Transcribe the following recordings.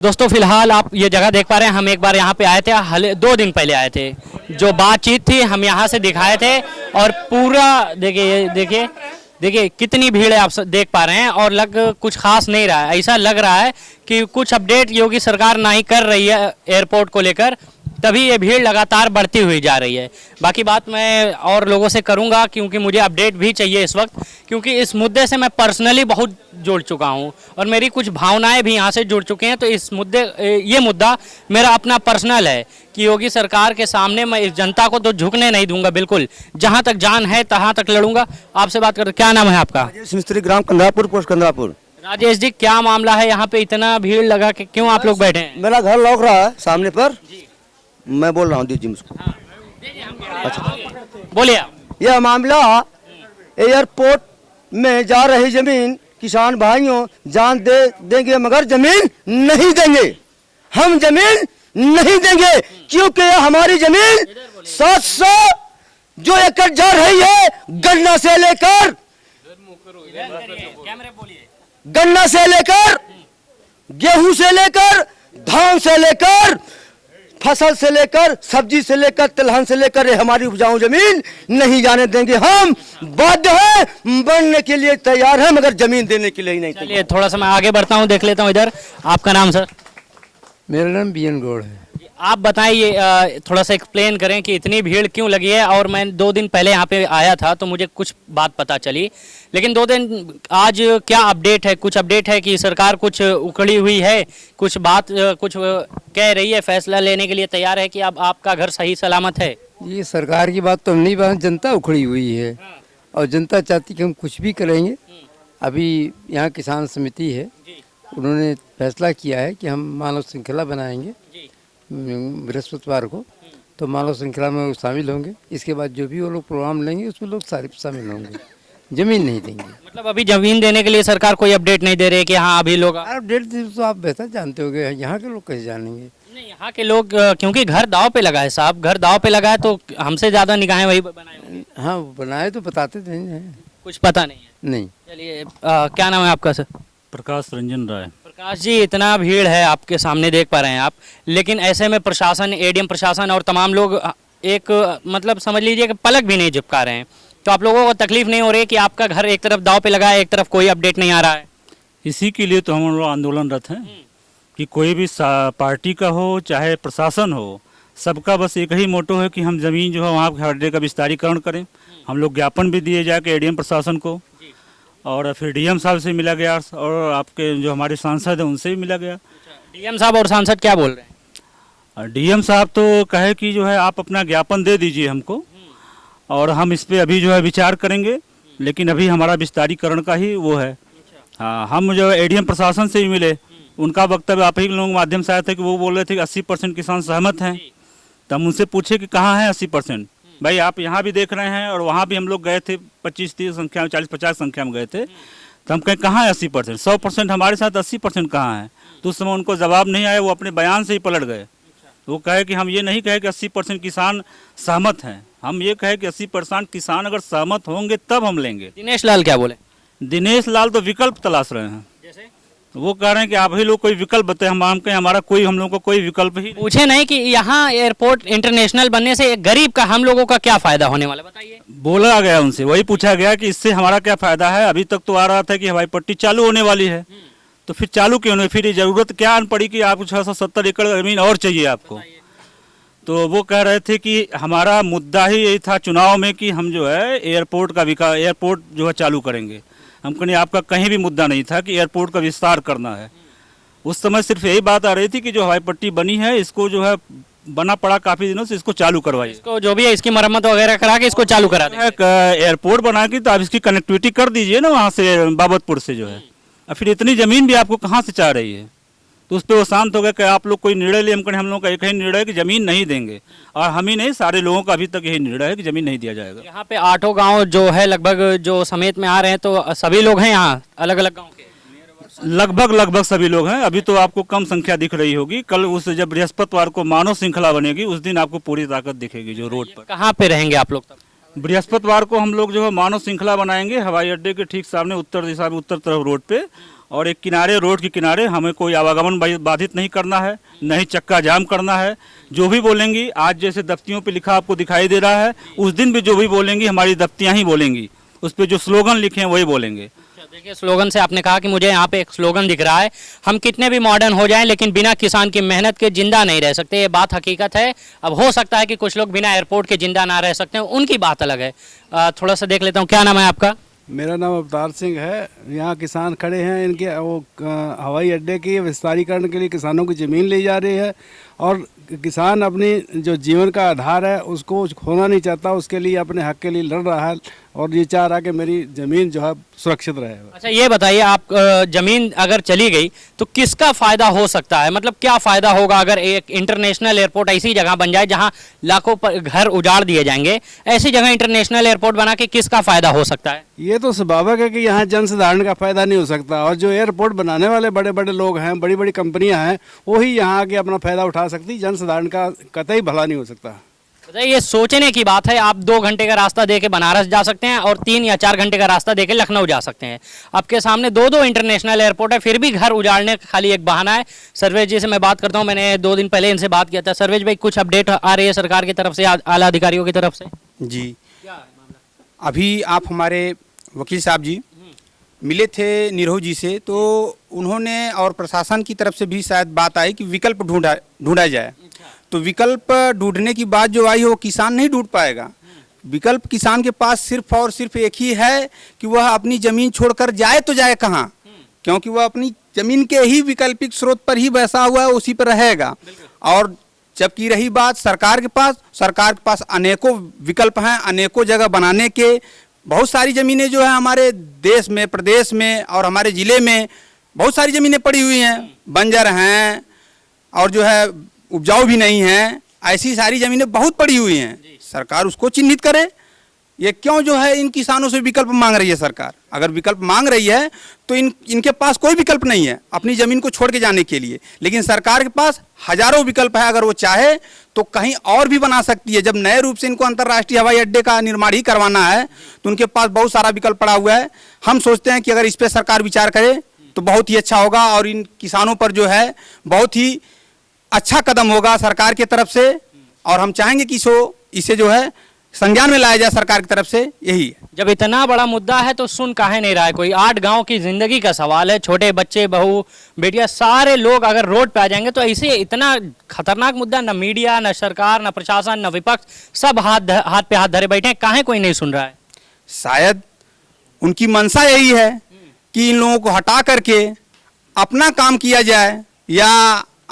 दोस्तों फिलहाल आप ये जगह देख पा रहे हैं। हम एक बार यहाँ पे आए थे, 2 दिन पहले आए थे। जो बातचीत थी हम यहाँ से दिखाए थे और पूरा देखिए देखिए देखिए कितनी भीड़ है, आप देख पा रहे हैं। और कुछ खास नहीं रहा है, ऐसा लग रहा है कि कुछ अपडेट योगी सरकार ना ही कर रही है एयरपोर्ट को लेकर, तभी ये भीड़ लगातार बढ़ती हुई जा रही है। बाकी बात मैं और लोगों से करूंगा क्योंकि मुझे अपडेट भी चाहिए इस वक्त, क्योंकि इस मुद्दे से मैं पर्सनली बहुत जुड़ चुका हूं और मेरी कुछ भावनाएं भी यहाँ से जुड़ चुके हैं। तो ये मुद्दा मेरा अपना पर्सनल है कि योगी सरकार के सामने मैं इस जनता को तो झुकने नहीं दूंगा, बिल्कुल जहाँ तक जान है तहाँ तक लड़ूंगा। आपसे बात करते, क्या नाम है आपका? राजेश मिस्त्री, ग्राम कंदरापुर, पोस्ट कंदरापुर। राजेश जी, क्या मामला है यहाँ पे इतना भीड़ लगा के क्यों आप लोग बैठे हैं? मेरा घर लौक रहा है सामने पर, मैं बोल रहा हूँ, दीजिए मुझको। अच्छा बोलिए आप। यह मामला एयरपोर्ट में जा रही जमीन, किसान भाइयों जान देंगे मगर जमीन नहीं देंगे। हम जमीन नहीं देंगे क्योंकि हमारी जमीन 700 जो एकड़ जा रही है, गन्ना से लेकर गेहूं से लेकर धान से लेकर फसल से लेकर सब्जी से लेकर तिलहन से लेकर हमारी उपजाऊ जमीन नहीं जाने देंगे। हम बाध्य हैं, बनने के लिए तैयार हैं, मगर जमीन देने के लिए ही नहीं। चलिए थोड़ा सा मैं आगे बढ़ता हूँ, देख लेता हूँ इधर। आपका नाम सर? मेरा नाम बीएन गौड़ है। आप बताइए, थोड़ा सा एक्सप्लेन करें कि इतनी भीड़ क्यों लगी है। और मैं 2 दिन पहले यहाँ पे आया था तो मुझे कुछ बात पता चली, लेकिन 2 दिन आज क्या अपडेट है? कुछ अपडेट है कि सरकार कुछ उखड़ी हुई है, कुछ बात कुछ कह रही है, फैसला लेने के लिए तैयार है कि अब आपका घर सही सलामत है? ये सरकार की बात तो हम नहीं बात, जनता उखड़ी हुई है और जनता चाहती कि हम कुछ भी करेंगे। अभी यहाँ किसान समिति है, उन्होंने फैसला किया है कि हम मानव श्रृंखला बनाएंगे बृहस्पतिवार को, तो मानव श्रृंखला में शामिल होंगे। इसके बाद जो भी वो लोग प्रोग्राम लेंगे उसमें लोग सारे शामिल होंगे। जमीन नहीं देंगे। मतलब अभी जमीन देने के लिए सरकार कोई अपडेट नहीं दे रही कि हाँ अभी लोग अपडेट तो आप बेहतर जानते होंगे, यहाँ के लोग कैसे जानेंगे? नहीं, यहाँ के लोग क्योंकि घर दाव पे लगा है साहब, घर दाव पे लगा है तो हमसे ज्यादा निगाहें वही बनाए होंगे। हाँ बनाए तो बताते थे, कुछ पता नहीं है। नहीं। चलिए क्या नाम है आपका सर? प्रकाश रंजन राय। प्रकाश जी, इतना भीड़ है आपके सामने देख पा रहे हैं आप, लेकिन ऐसे में प्रशासन, एडीएम प्रशासन और तमाम लोग एक मतलब समझ लीजिए कि पलक भी नहीं झपका रहे हैं। तो आप लोगों को तकलीफ नहीं हो रही कि आपका घर एक तरफ दाव पे लगा है, एक तरफ कोई अपडेट नहीं आ रहा है? इसी के लिए तो हम लोग आंदोलनरत हैं कि कोई भी पार्टी का हो चाहे प्रशासन हो, सबका बस एक ही मोटो है कि हम ज़मीन जो है वहाँ के हड्डे का विस्तारीकरण करें। हम लोग ज्ञापन भी दिए जाके एडीएम प्रशासन को, और फिर डीएम साहब से मिला गया और आपके जो हमारे सांसद हैं उनसे भी मिला गया। डीएम साहब और सांसद क्या बोल रहे हैं? डीएम साहब तो कहे कि जो है आप अपना ज्ञापन दे दीजिए हमको और हम इस पर अभी जो है विचार करेंगे, लेकिन अभी हमारा विस्तारीकरण का ही वो है। हाँ, हम जो एडीएम प्रशासन से भी मिले, उनका वक्तव्य आप ही लोगों के माध्यम से आया था कि वो बोल रहे थे कि 80% किसान सहमत हैं। तो हम उनसे पूछे कि कहाँ है 80%? भाई आप यहाँ भी देख रहे हैं और वहाँ भी हम लोग गए थे, 25-30 संख्या में, 40-50 संख्या में गए थे। तो हम कहें कहाँ है 80%? 100% हमारे साथ, 80% कहाँ है? तो उस समय उनको जवाब नहीं आया, वो अपने बयान से ही पलट गए। वो कहे कि हम ये नहीं कहे कि 80% किसान सहमत हैं, हम ये कहे कि 80% किसान अगर सहमत होंगे तब हम लेंगे। दिनेश लाल क्या बोले? दिनेश लाल तो विकल्प तलाश रहे हैं। जैसे वो कह रहे हैं कि आप ही लोग कोई विकल्प बताए। हम कहें हमारा कोई, हम लोगों को कोई विकल्प ही पूछे नहीं कि यहाँ एयरपोर्ट इंटरनेशनल बनने से गरीब का, हम लोगों का क्या फायदा होने वाला, बताइए। बोला गया उनसे, वही पूछा गया कि इससे हमारा क्या फायदा है। अभी तक तो आ रहा था कि हवाई पट्टी चालू होने वाली है, तो फिर चालू क्यों नहीं? फिर जरूरत क्या आन पड़ी कि आपको 670 एकड़ जमीन और चाहिए आपको? तो वो कह रहे थे कि हमारा मुद्दा ही यही था चुनाव में कि हम जो है एयरपोर्ट का विकास, एयरपोर्ट जो है चालू करेंगे। हम कहीं आपका कहीं भी मुद्दा नहीं था कि एयरपोर्ट का विस्तार करना है। उस समय सिर्फ यही बात आ रही थी कि जो हवाई पट्टी बनी है, इसको जो है बना पड़ा काफ़ी दिनों से, इसको चालू करवाइए, इसको जो भी है इसकी मरम्मत वगैरह करा के इसको चालू करा दें। एयरपोर्ट बना के तो आप इसकी कनेक्टिविटी कर दीजिए ना वहाँ से, बाबतपुर से जो है। और फिर इतनी ज़मीन भी आपको कहाँ से चाह रही है? तो उस पर वो शांत हो गया कि आप लोग कोई निर्णय ले। हम लोग का एक ही निर्णय है कि ज़मीन नहीं देंगे, और हम ही नहीं, सारे लोगों का अभी तक यही निर्णय है कि ज़मीन नहीं दिया जाएगा। यहाँ पे 8 गांव जो है लगभग जो समेत में आ रहे हैं, तो सभी लोग हैं यहाँ अलग अलग गांव के? लगभग सभी लोग हैं। अभी तो आपको कम संख्या दिख रही होगी, कल उस जब बृहस्पतिवार को मानव श्रृंखला बनेगी उस दिन आपको पूरी ताकत दिखेगी जो रोड पर। कहाँ पे रहेंगे आप लोग तब? बृहस्पतिवार को हम लोग जो है मानव श्रृंखला बनाएंगे हवाई अड्डे के ठीक सामने, उत्तर दिशा में, उत्तर तरफ रोड पे। और एक किनारे रोड के किनारे हमें कोई आवागमन बाधित नहीं करना है, नहीं चक्का जाम करना है। जो भी बोलेंगी, आज जैसे दफ्तियों पे लिखा आपको दिखाई दे रहा है, उस दिन भी जो भी बोलेंगी हमारी दफ्तियाँ ही बोलेंगी, उस पर जो स्लोगन लिखे हैं वही बोलेंगे। देखिए, स्लोगन से आपने कहा कि मुझे यहाँ पे एक स्लोगन दिख रहा है, हम कितने भी मॉडर्न हो जाएं लेकिन बिना किसान की मेहनत के जिंदा नहीं रह सकते। ये बात हकीकत है। अब हो सकता है कि कुछ लोग बिना एयरपोर्ट के जिंदा ना रह सकते हैं, उनकी बात अलग है। थोड़ा सा देख लेता हूँ, क्या नाम है आपका? मेरा नाम अवतार सिंह है। यहाँ किसान खड़े हैं, इनके वो हवाई अड्डे की विस्तारीकरण के लिए किसानों की ज़मीन ली जा रही है और किसान अपनी जो जीवन का आधार है उसको खोना नहीं चाहता, उसके लिए अपने हक के लिए लड़ रहा है और ये चाह रहा है कि मेरी ज़मीन जो है सुरक्षित रहे। अच्छा, ये बताइए, आप जमीन अगर चली गई तो किसका फायदा हो सकता है? मतलब क्या फायदा होगा अगर एक इंटरनेशनल एयरपोर्ट ऐसी जगह बन जाए जहां लाखों घर उजाड़ दिए जाएंगे? ऐसी जगह इंटरनेशनल एयरपोर्ट बना के किसका फायदा हो सकता है? ये तो स्वाभाविक है कि यहाँ जनसाधारण का फायदा नहीं हो सकता और जो एयरपोर्ट बनाने वाले बड़े बड़े लोग हैं, बड़ी बड़ी कंपनियां हैं, वही यहाँ आके अपना फायदा उठा सकती, जनसाधारण का कतई भला नहीं हो सकता। ये सोचने की बात है। आप 2 घंटे का रास्ता दे के बनारस जा सकते हैं और 3 या 4 घंटे का रास्ता दे के लखनऊ जा सकते हैं। आपके सामने 2 इंटरनेशनल एयरपोर्ट है, फिर भी घर उजाड़ने का खाली एक बहाना है। सर्वेश जी से मैं बात करता हूं, मैंने 2 दिन पहले इनसे बात किया था। सर्वेश भाई, कुछ अपडेट आ रही है सरकार की तरफ से, आला अधिकारियों की तरफ से? जी, अभी आप हमारे वकील साहब जी मिले थे निरोह जी से, तो उन्होंने और प्रशासन की तरफ से भी शायद बात आई कि विकल्प ढूंढा जाए। तो विकल्प ढूंढने की बात जो आई है वो किसान नहीं ढूंढ पाएगा। विकल्प किसान के पास सिर्फ और सिर्फ एक ही है कि वह अपनी ज़मीन छोड़कर जाए तो जाए कहाँ, क्योंकि वह अपनी ज़मीन के ही वैकल्पिक स्रोत पर ही बसा हुआ है, उसी पर रहेगा। और जबकि रही बात सरकार के पास अनेकों विकल्प हैं, अनेकों जगह बनाने के। बहुत सारी ज़मीनें जो है हमारे देश में, प्रदेश में और हमारे ज़िले में बहुत सारी ज़मीनें पड़ी हुई हैं, बंजर हैं और जो है उपजाऊ भी नहीं हैं। ऐसी सारी ज़मीनें बहुत पड़ी हुई हैं, सरकार उसको चिन्हित करे। ये क्यों जो है इन किसानों से विकल्प मांग रही है सरकार? अगर विकल्प मांग रही है तो इनके पास कोई विकल्प नहीं है अपनी ज़मीन को छोड़ के जाने के लिए, लेकिन सरकार के पास हजारों विकल्प है। अगर वो चाहे तो कहीं और भी बना सकती है। जब नए रूप से इनको अंतर्राष्ट्रीय हवाई अड्डे का निर्माण ही करवाना है तो उनके पास बहुत सारा विकल्प पड़ा हुआ है। हम सोचते हैं कि अगर इस पर सरकार विचार करे तो बहुत ही अच्छा होगा और इन किसानों पर जो है बहुत ही अच्छा कदम होगा सरकार की तरफ से। और हम चाहेंगे कि इसे जो है संज्ञान में लाया जाए सरकार की तरफ से, यही है। जब इतना बड़ा मुद्दा है तो सुन काहे नहीं रहा है कोई? 8 गांव की जिंदगी का सवाल है, छोटे बच्चे, बहू बेटियां, सारे लोग अगर रोड पे आ जाएंगे तो ऐसे इतना खतरनाक मुद्दा, न मीडिया, न सरकार, न प्रशासन, न विपक्ष, सब हाथ पे हाथ धरे बैठे हैं, काहे कोई नहीं सुन रहा है? शायद उनकी मंशा यही है कि इन लोगों को हटा करके अपना काम किया जाए या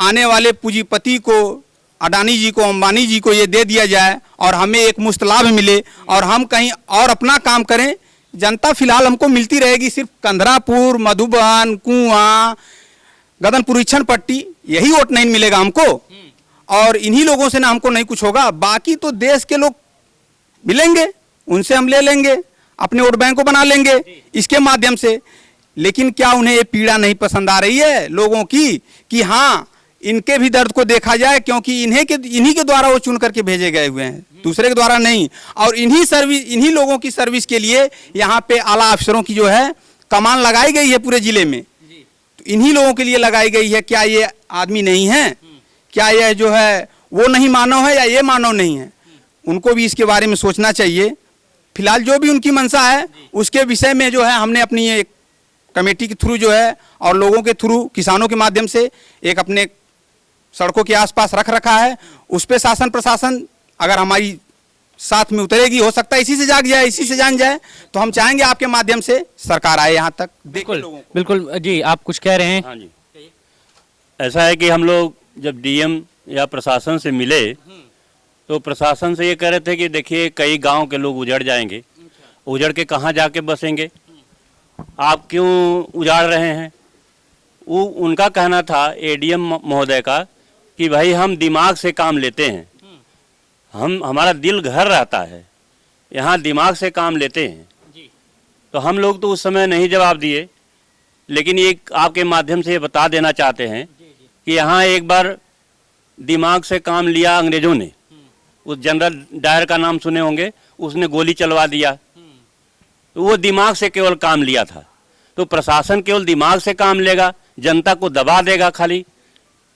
आने वाले पूंजीपति को, अडानी जी को, अंबानी जी को ये दे दिया जाए और हमें एक मुश्त लाभ मिले और हम कहीं और अपना काम करें। जनता फिलहाल हमको मिलती रहेगी सिर्फ कंधरापुर, मधुबन, कुआं, गदनपुर, इच्छन पट्टी, यही वोट नहीं मिलेगा हमको और इन्हीं लोगों से ना हमको नहीं कुछ होगा। बाकी तो देश के लोग मिलेंगे, उनसे हम ले लेंगे, अपने वोट बैंक को बना लेंगे इसके माध्यम से। लेकिन क्या उन्हें ये पीड़ा नहीं पसंद आ रही है लोगों की कि हाँ इनके भी दर्द को देखा जाए, क्योंकि इन्हीं के द्वारा वो चुन करके भेजे गए हुए हैं, दूसरे के द्वारा नहीं। और इन्हीं लोगों की सर्विस के लिए यहाँ पे आला अफसरों की जो है कमान लगाई गई है पूरे जिले में, तो इन्हीं लोगों के लिए लगाई गई है। क्या ये आदमी नहीं है? क्या यह जो है वो नहीं मानव है या ये मानव नहीं है? उनको भी इसके बारे में सोचना चाहिए। फिलहाल जो भी उनकी मंशा है उसके विषय में जो है हमने अपनी एक कमेटी के थ्रू जो है और लोगों के थ्रू, किसानों के माध्यम से एक अपने सड़कों के आसपास रख रखा है। उस पे शासन प्रशासन अगर हमारी साथ में उतरेगी, हो सकता है इसी से जाग जाए, इसी से जान जाए। तो हम चाहेंगे आपके माध्यम से सरकार आए यहाँ तक, देखे लोगों को। बिल्कुल जी, आप कुछ कह रहे हैं? हाँ जी, ऐसा है कि हम लोग जब डीएम या प्रशासन से मिले तो प्रशासन से ये कह रहे थे कि देखिए कई गांव के लोग उजड़ जाएंगे, उजड़ के कहाँ जाके बसेंगे, आप क्यों उजाड़ रहे हैं? वो उनका कहना था एडीएम महोदय का कि भाई हम दिमाग से काम लेते हैं, हमारा दिल घर रहता है, यहाँ दिमाग से काम लेते हैं। तो हम लोग तो उस समय नहीं जवाब दिए, लेकिन ये आपके माध्यम से ये बता देना चाहते हैं कि यहाँ एक बार दिमाग से काम लिया अंग्रेजों ने। उस जनरल डायर का नाम सुने होंगे, उसने गोली चलवा दिया, तो वो दिमाग से केवल काम लिया था। तो प्रशासन केवल दिमाग से काम लेगा, जनता को दबा देगा खाली।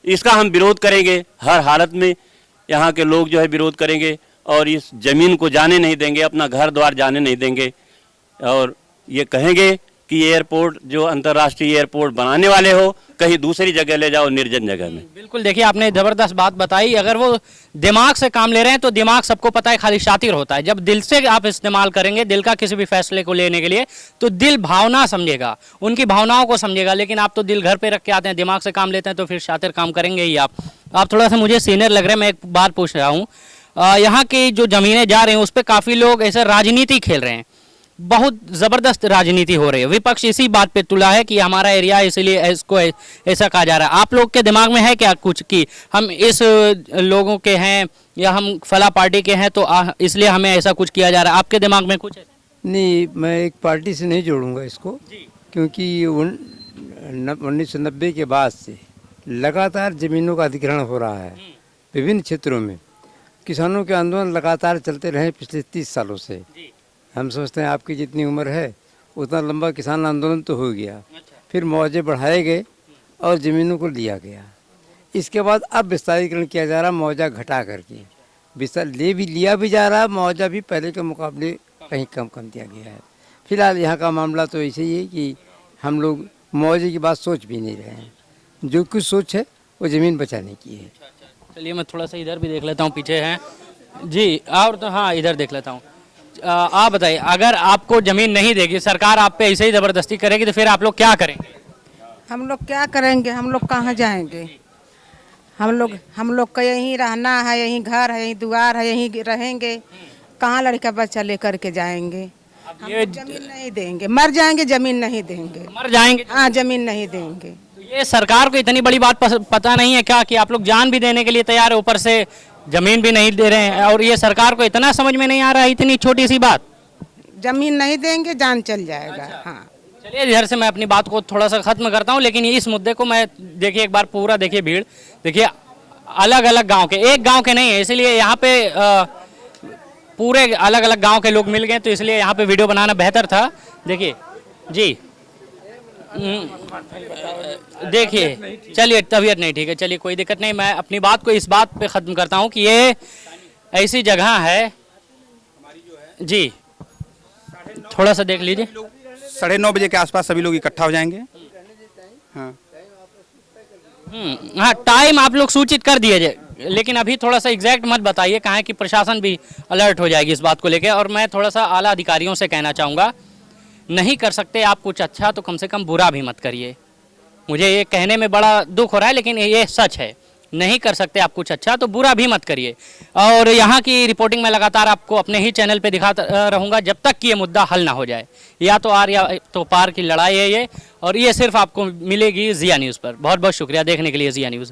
इसका हम विरोध करेंगे, हर हालत में यहाँ के लोग जो है विरोध करेंगे और इस जमीन को जाने नहीं देंगे, अपना घर द्वार जाने नहीं देंगे। और ये कहेंगे कि एयरपोर्ट जो अंतर्राष्ट्रीय एयरपोर्ट बनाने वाले हो, कहीं दूसरी जगह ले जाओ, निर्जन जगह में। बिल्कुल, देखिए आपने ज़बरदस्त बात बताई। अगर वो दिमाग से काम ले रहे हैं तो दिमाग सबको पता है खाली शातिर होता है। जब दिल से आप इस्तेमाल करेंगे, दिल का किसी भी फैसले को लेने के लिए, तो दिल भावना समझेगा, उनकी भावनाओं को समझेगा। लेकिन आप तो दिल घर पे रख के आते हैं, दिमाग से काम लेते हैं, तो फिर शातिर काम करेंगे ही आप थोड़ा सा मुझे सीनियर लग रहे हैं। मैं एक बात पूछ रहा हूँ, यहाँ की जो ज़मीनें जा रही हैं उस पर काफ़ी लोग ऐसे राजनीति खेल रहे हैं, बहुत ज़बरदस्त राजनीति हो रही है। विपक्ष इसी बात पे तुला है कि हमारा एरिया है, इसलिए इसको ऐसा कहा जा रहा है। आप लोग के दिमाग में है क्या कुछ कि हम इस लोगों के हैं या हम फला पार्टी के हैं तो इसलिए हमें ऐसा कुछ किया जा रहा है? आपके दिमाग में कुछ है? नहीं, मैं एक पार्टी से नहीं जोड़ूंगा इसको, क्योंकि 1990 के बाद से लगातार ज़मीनों का अधिग्रहण हो रहा है विभिन्न क्षेत्रों में। किसानों के आंदोलन लगातार चलते रहे पिछले 30 सालों से। हम समझते हैं आपकी जितनी उम्र है उतना लंबा किसान आंदोलन तो हो गया। फिर मुआवजे बढ़ाए गए और ज़मीनों को लिया गया। इसके बाद अब विस्तारीकरण किया जा रहा, मुआवजा घटा करके विस्तार लिया भी जा रहा, मुआवजा भी पहले के मुकाबले कहीं कम दिया गया है। फिलहाल यहाँ का मामला तो ऐसे ही है कि हम लोग मुआवजे की बात सोच भी नहीं रहे हैं। जो कुछ सोच है वो ज़मीन बचाने की है। चलिए मैं थोड़ा सा इधर भी देख लेता हूँ, पीछे हैं जी, और तो हाँ इधर देख लेता हूँ। आप बताइए, अगर आपको ज़मीन नहीं देगी सरकार, आप पे ऐसे ही ज़बरदस्ती करेगी, तो फिर आप लोग क्या करेंगे? हम लोग क्या करेंगे? हम लोग कहाँ जाएंगे? हम लोग का यहीं रहना है, यहीं घर है, यहीं द्वार है, यहीं रहेंगे। कहाँ लड़का बच्चा लेकर के जाएंगे? हम लोग जमीन नहीं देंगे, मर जाएंगे, जमीन नहीं देंगे। मर जाएंगे? हाँ, जमीन नहीं देंगे। तो ये सरकार को इतनी बड़ी बात पता नहीं है क्या कि आप लोग जान भी देने के लिए तैयार है, ऊपर से जमीन भी नहीं दे रहे हैं? और ये सरकार को इतना समझ में नहीं आ रहा है, इतनी छोटी सी बात। जमीन नहीं देंगे, जान चल जाएगा। हाँ, चलिए इधर से मैं अपनी बात को थोड़ा सा खत्म करता हूँ। लेकिन इस मुद्दे को मैं देखिए एक बार पूरा देखिए, भीड़ देखिए, अलग अलग गांव के, एक गांव के नहीं है, इसलिए यहाँ पे पूरे अलग अलग गांव के लोग मिल गए, तो इसलिए यहाँ पे वीडियो बनाना बेहतर था। देखिए जी, देखिए, चलिए तबीयत नहीं ठीक है, चलिए कोई दिक्कत नहीं। मैं अपनी बात को इस बात पे ख़त्म करता हूँ कि ये ऐसी जगह है जी, थोड़ा सा देख लीजिए। 9:30 बजे के आसपास सभी लोग इकट्ठा हो जाएंगे। हाँ, हाँ, टाइम आप लोग सूचित कर दिए जाए, लेकिन अभी थोड़ा सा एग्जैक्ट मत बताइए, कहाँ है कि प्रशासन भी अलर्ट हो जाएगी इस बात को लेकर। और मैं थोड़ा सा आला अधिकारियों से कहना चाहूँगा, नहीं कर सकते आप कुछ अच्छा तो कम से कम बुरा भी मत करिए। मुझे ये कहने में बड़ा दुख हो रहा है, लेकिन ये सच है। नहीं कर सकते आप कुछ अच्छा तो बुरा भी मत करिए। और यहाँ की रिपोर्टिंग मैं लगातार आपको अपने ही चैनल पे दिखाता रहूँगा जब तक कि ये मुद्दा हल ना हो जाए। या तो आर या तो पार की लड़ाई है ये, और ये सिर्फ आपको मिलेगी ज़िया न्यूज़ पर। बहुत बहुत शुक्रिया देखने के लिए ज़िया न्यूज़।